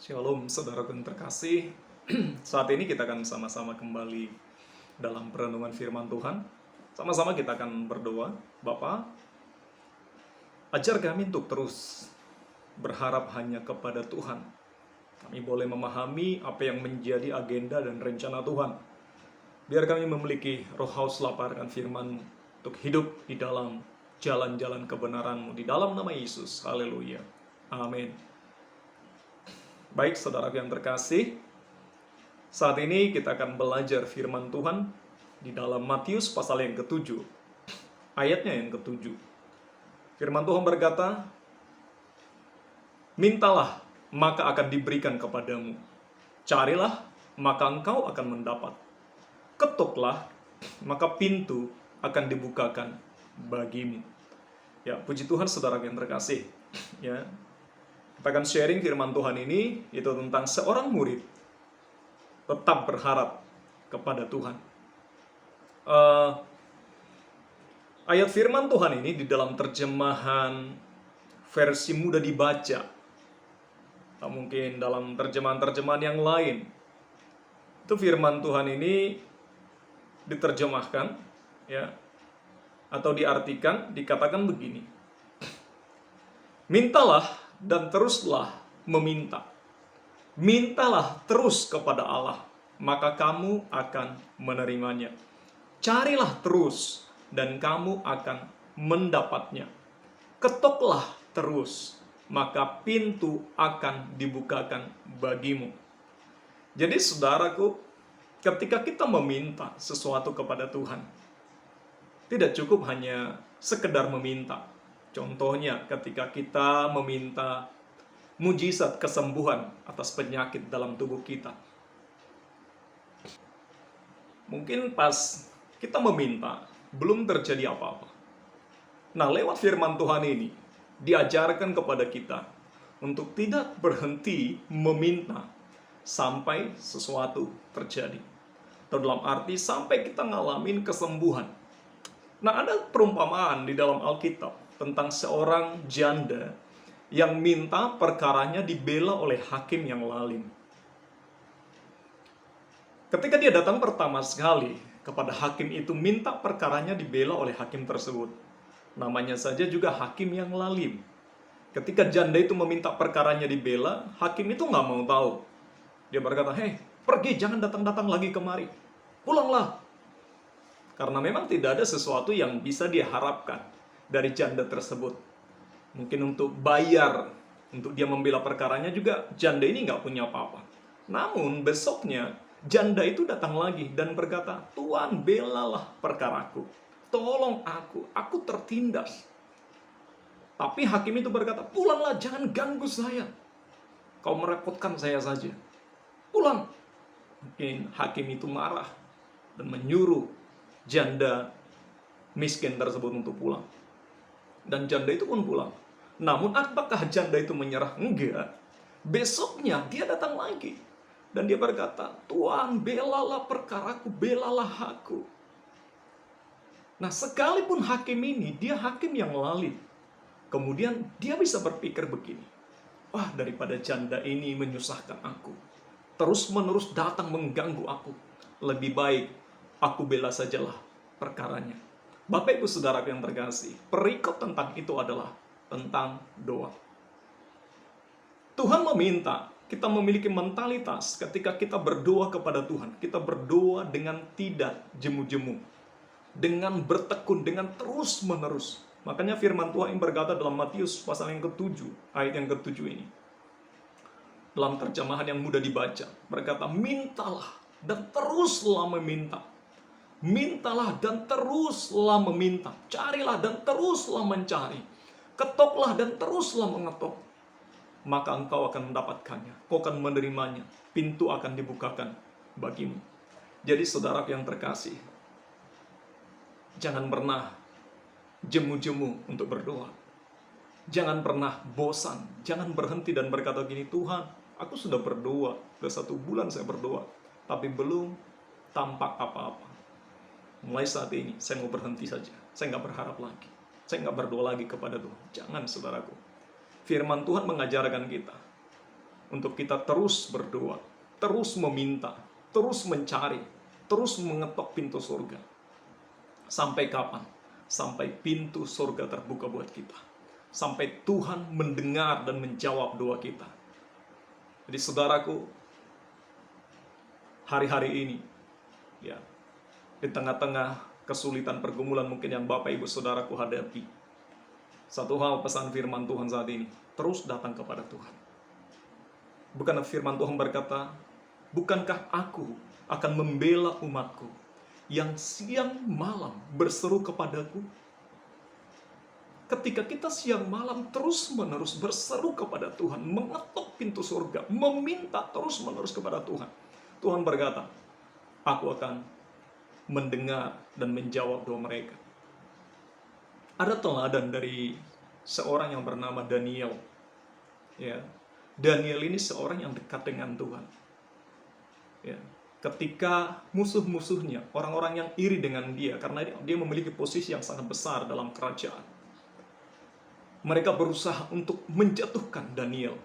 Shalom, saudaraku yang terkasih. Saat ini kita akan sama-sama kembali dalam perenungan firman Tuhan. Sama-sama kita akan berdoa. Bapa, ajar kami untuk terus berharap hanya kepada Tuhan. Kami boleh memahami apa yang menjadi agenda dan rencana Tuhan. Biar kami memiliki roh haus lapar akan firman-Mu untuk hidup di dalam jalan-jalan kebenaran-Mu. Di dalam nama Yesus. Haleluya. Amin. Baik, saudara yang terkasih, saat ini kita akan belajar firman Tuhan di dalam Matius pasal yang ke-7, ayatnya yang ke-7. Firman Tuhan berkata, "Mintalah, maka akan diberikan kepadamu. Carilah, maka engkau akan mendapat. Ketuklah, maka pintu akan dibukakan bagimu." Ya, puji Tuhan saudara yang terkasih. Ya, kita akan sharing firman Tuhan ini itu tentang seorang murid tetap berharap kepada Tuhan. Ayat firman Tuhan ini di dalam terjemahan versi mudah dibaca, atau mungkin dalam terjemahan-terjemahan yang lain, itu firman Tuhan ini diterjemahkan, ya, atau diartikan, dikatakan begini: mintalah dan teruslah meminta. Mintalah terus kepada Allah, maka kamu akan menerimanya. Carilah terus, dan kamu akan mendapatnya. Ketoklah terus, maka pintu akan dibukakan bagimu. Jadi saudaraku, ketika kita meminta sesuatu kepada Tuhan, tidak cukup hanya sekedar meminta. Contohnya ketika kita meminta mujizat kesembuhan atas penyakit dalam tubuh kita. Mungkin pas kita meminta, belum terjadi apa-apa. Nah, lewat firman Tuhan ini, diajarkan kepada kita untuk tidak berhenti meminta sampai sesuatu terjadi. Atau dalam arti sampai kita ngalamin kesembuhan. Nah, ada perumpamaan di dalam Alkitab tentang seorang janda yang minta perkaranya dibela oleh hakim yang lalim. Ketika dia datang pertama sekali kepada hakim itu, minta perkaranya dibela oleh hakim tersebut. Namanya saja juga hakim yang lalim. Ketika janda itu meminta perkaranya dibela, hakim itu nggak mau tahu. Dia berkata, "Hei, pergi, jangan datang-datang lagi kemari. Pulanglah." Karena memang tidak ada sesuatu yang bisa dia harapkan dari janda tersebut. Mungkin untuk bayar, untuk dia membela perkaranya juga, janda ini nggak punya apa-apa. Namun besoknya, janda itu datang lagi dan berkata, "Tuan, belalah perkaraku. Tolong aku tertindas." Tapi hakim itu berkata, "Pulanglah, jangan ganggu saya. Kau merepotkan saya saja. Pulang." Mungkin hakim itu marah dan menyuruh janda miskin tersebut untuk pulang. Dan janda itu pun pulang. Namun apakah janda itu menyerah? Enggak. Besoknya dia datang lagi. Dan dia berkata, "Tuan, belalah perkaraku, belalah aku." Nah, sekalipun hakim ini, dia hakim yang lalim. Kemudian dia bisa berpikir begini, "Wah, daripada janda ini menyusahkan aku, terus-menerus datang mengganggu aku, lebih baik aku bela sajalah perkaranya." Bapak Ibu Saudara yang terkasih, perikop tentang itu adalah tentang doa. Tuhan meminta kita memiliki mentalitas ketika kita berdoa kepada Tuhan. Kita berdoa dengan tidak jemu-jemu, dengan bertekun, dengan terus-menerus. Makanya firman Tuhan yang berkata dalam Matius pasal yang ke-7, ayat yang ke-7 ini, dalam terjemahan yang mudah dibaca, berkata, "Mintalah dan teruslah meminta. Mintalah dan teruslah meminta. Carilah dan teruslah mencari. Ketoklah dan teruslah mengetok. Maka engkau akan mendapatkannya. Kau akan menerimanya. Pintu akan dibukakan bagimu." Jadi saudara yang terkasih, jangan pernah jemu-jemu untuk berdoa. Jangan pernah bosan. Jangan berhenti dan berkata gini, "Tuhan, aku sudah berdoa. Sudah 1 bulan saya berdoa. Tapi belum tampak apa-apa. Mulai saat ini, saya mau berhenti saja. Saya nggak berharap lagi. Saya nggak berdoa lagi kepada Tuhan." Jangan, saudaraku. Firman Tuhan mengajarkan kita, untuk kita terus berdoa, terus meminta, terus mencari, terus mengetok pintu surga. Sampai kapan? Sampai pintu surga terbuka buat kita. Sampai Tuhan mendengar dan menjawab doa kita. Jadi saudaraku, hari-hari ini, ya, di tengah-tengah kesulitan pergumulan mungkin yang Bapak Ibu Saudaraku hadapi, satu hal pesan firman Tuhan saat ini, terus datang kepada Tuhan. Bukan firman Tuhan berkata, bukankah aku akan membela umatku yang siang malam berseru kepadaku? Ketika kita siang malam terus menerus berseru kepada Tuhan, mengetuk pintu surga, meminta terus menerus kepada Tuhan, Tuhan berkata, aku akan mendengar dan menjawab doa mereka. Ada teladan dari seorang yang bernama Daniel. Ya, Daniel ini seorang yang dekat dengan Tuhan. Ya, ketika musuh-musuhnya, orang-orang yang iri dengan dia, karena dia memiliki posisi yang sangat besar dalam kerajaan, mereka berusaha untuk menjatuhkan Daniel.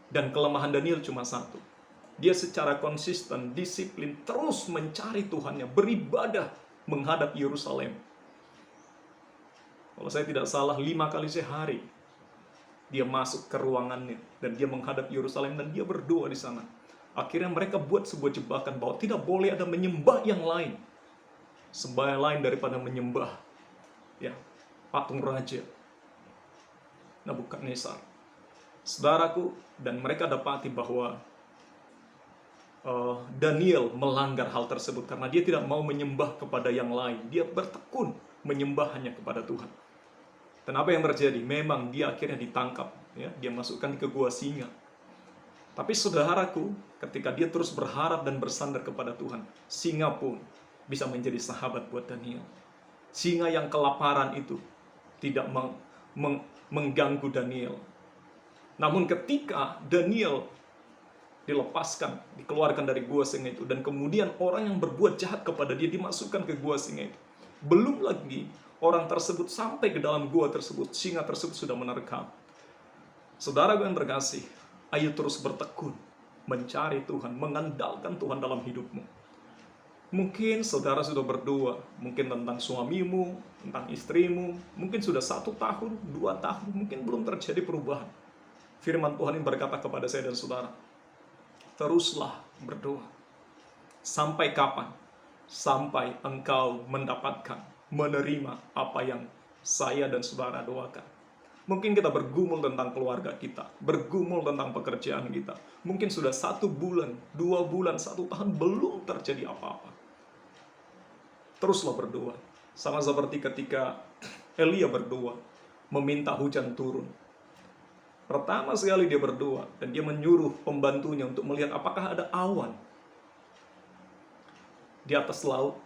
Dan kelemahan Daniel cuma satu. Dia secara konsisten, disiplin, terus mencari Tuhannya, beribadah menghadap Yerusalem. Kalau saya tidak salah, 5 kali sehari dia masuk ke ruangannya dan dia menghadap Yerusalem dan dia berdoa di sana. Akhirnya mereka buat sebuah jebakan bahwa tidak boleh ada menyembah yang lain, sembahyang lain daripada menyembah, ya, patung raja Nabukadnezar. Saudaraku, dan mereka dapati bahwa Daniel melanggar hal tersebut karena dia tidak mau menyembah kepada yang lain. Dia bertekun menyembah hanya kepada Tuhan. Dan apa yang terjadi? Memang dia akhirnya ditangkap, ya, dia masukkan ke gua singa. Tapi saudaraku, ketika dia terus berharap dan bersandar kepada Tuhan, singa pun bisa menjadi sahabat buat Daniel. Singa yang kelaparan itu tidak mengganggu Daniel. Namun ketika Daniel dilepaskan, dikeluarkan dari gua singa itu, dan kemudian orang yang berbuat jahat kepada dia dimasukkan ke gua singa itu, belum lagi orang tersebut sampai ke dalam gua tersebut, singa tersebut sudah menerkam. Saudara yang terkasih, ayo terus bertekun mencari Tuhan, mengandalkan Tuhan dalam hidupmu. Mungkin saudara sudah berdoa, mungkin tentang suamimu, tentang istrimu, mungkin sudah 1 tahun, 2 tahun, mungkin belum terjadi perubahan. Firman Tuhan ini berkata kepada saya dan saudara, teruslah berdoa. Sampai kapan? Sampai engkau mendapatkan, menerima apa yang saya dan saudara doakan. Mungkin kita bergumul tentang keluarga kita, bergumul tentang pekerjaan kita. Mungkin sudah 1 bulan, 2 bulan, 1 tahun belum terjadi apa-apa. Teruslah berdoa. Sama seperti ketika Elia berdoa, meminta hujan turun. Pertama sekali dia berdoa, dan dia menyuruh pembantunya untuk melihat apakah ada awan di atas laut.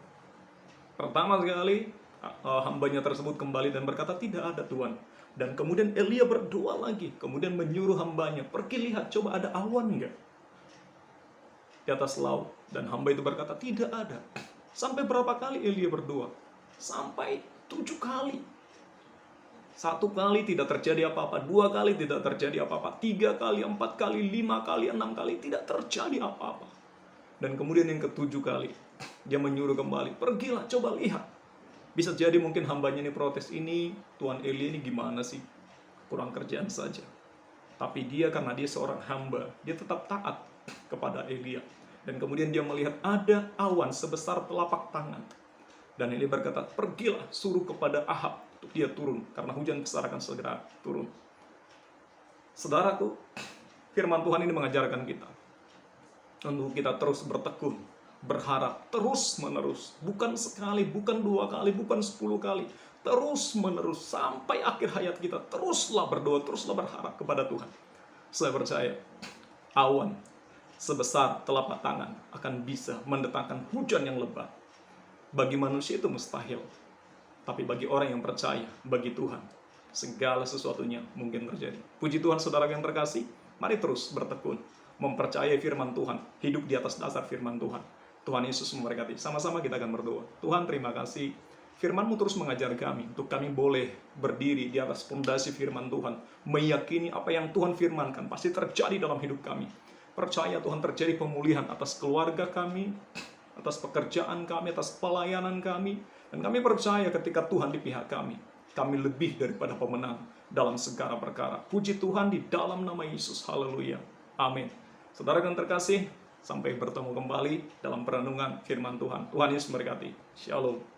Pertama sekali hambanya tersebut kembali dan berkata, tidak ada Tuhan. Dan kemudian Elia berdoa lagi, kemudian menyuruh hambanya, pergi lihat, coba ada awan enggak di atas laut. Dan hamba itu berkata, tidak ada. Sampai berapa kali Elia berdoa? Sampai 7 kali. 1 kali tidak terjadi apa-apa, 2 kali tidak terjadi apa-apa, 3 kali, 4 kali, 5 kali, 6 kali tidak terjadi apa-apa. Dan kemudian yang ke-7 kali, dia menyuruh kembali, pergilah, coba lihat. Bisa jadi mungkin hambanya ini protes, ini Tuan Elia ini gimana sih? Kurang kerjaan saja. Tapi dia, karena dia seorang hamba, dia tetap taat kepada Elia. Dan kemudian dia melihat ada awan sebesar telapak tangan. Dan Elia berkata, pergilah, suruh kepada Ahab untuk dia turun, karena hujan besar akan segera turun. Saudaraku, firman Tuhan ini mengajarkan kita untuk kita terus bertekun, berharap, terus menerus. Bukan sekali, bukan 2 kali, bukan 10 kali. Terus menerus, sampai akhir hayat kita. Teruslah berdoa, teruslah berharap kepada Tuhan. Saya percaya, awan sebesar telapak tangan akan bisa mendatangkan hujan yang lebat. Bagi manusia itu mustahil. Tapi bagi orang yang percaya, bagi Tuhan, segala sesuatunya mungkin terjadi. Puji Tuhan, saudara yang terkasih, mari terus bertekun, mempercayai firman Tuhan, hidup di atas dasar firman Tuhan. Tuhan Yesus memberkati. Sama-sama kita akan berdoa. Tuhan, terima kasih Firman-Mu terus mengajar kami, untuk kami boleh berdiri di atas fondasi firman Tuhan, meyakini apa yang Tuhan firmankan pasti terjadi dalam hidup kami. Percaya Tuhan terjadi pemulihan atas keluarga kami, atas pekerjaan kami, atas pelayanan kami, dan kami percaya ketika Tuhan di pihak kami lebih daripada pemenang dalam segala perkara. Puji Tuhan di dalam nama Yesus. Haleluya. Amin. Saudara yang terkasih, sampai bertemu kembali dalam perenungan firman Tuhan. Tuhan Yesus memberkati. Shalom.